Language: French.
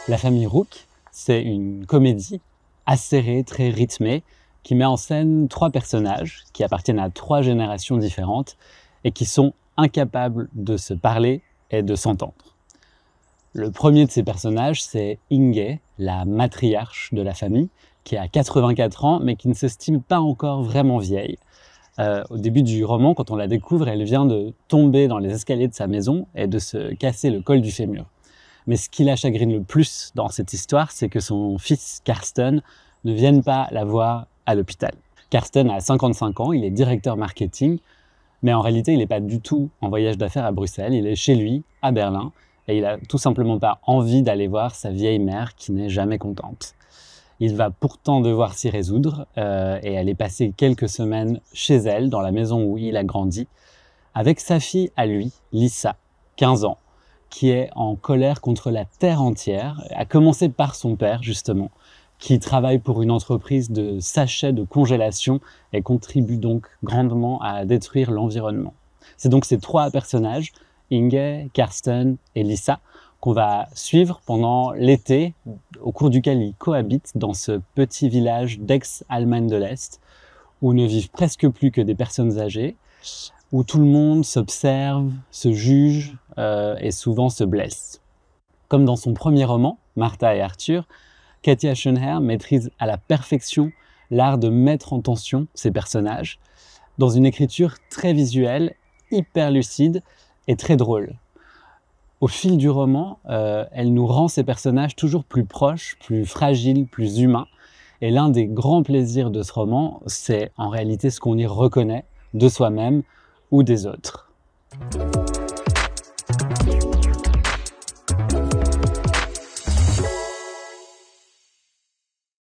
La famille Rook, c'est une comédie acérée, très rythmée, qui met en scène 3 personnages qui appartiennent à 3 générations différentes et qui sont incapables de se parler et de s'entendre. Le premier de ces personnages, c'est Inge, la matriarche de la famille, qui a 84 ans, mais qui ne s'estime pas encore vraiment vieille. Au début du roman, quand on la découvre, elle vient de tomber dans les escaliers de sa maison et de se casser le col du fémur. Mais ce qui la chagrine le plus dans cette histoire, c'est que son fils Karsten ne vienne pas la voir à l'hôpital. Karsten a 55 ans, il est directeur marketing, mais en réalité, il n'est pas du tout en voyage d'affaires à Bruxelles, il est chez lui, à Berlin, et il n'a tout simplement pas envie d'aller voir sa vieille mère qui n'est jamais contente. Il va pourtant devoir s'y résoudre et aller passer quelques semaines chez elle, dans la maison où il a grandi, avec sa fille à lui, Lisa, 15 ans, qui est en colère contre la terre entière, à commencer par son père justement, qui travaille pour une entreprise de sachets de congélation et contribue donc grandement à détruire l'environnement. C'est donc ces 3 personnages, Inge, Karsten et Lisa, qu'on va suivre pendant l'été, au cours duquel ils cohabitent dans ce petit village d'ex-Allemagne de l'Est, où ne vivent presque plus que des personnes âgées, où tout le monde s'observe, se juge et souvent se blesse. Comme dans son premier roman, Martha et Arthur, Katia Schoenherr maîtrise à la perfection l'art de mettre en tension ces personnages dans une écriture très visuelle, hyper lucide et très drôle. Au fil du roman, elle nous rend ces personnages toujours plus proches, plus fragiles, plus humains. Et l'un des grands plaisirs de ce roman, c'est en réalité ce qu'on y reconnaît de soi-même ou des autres.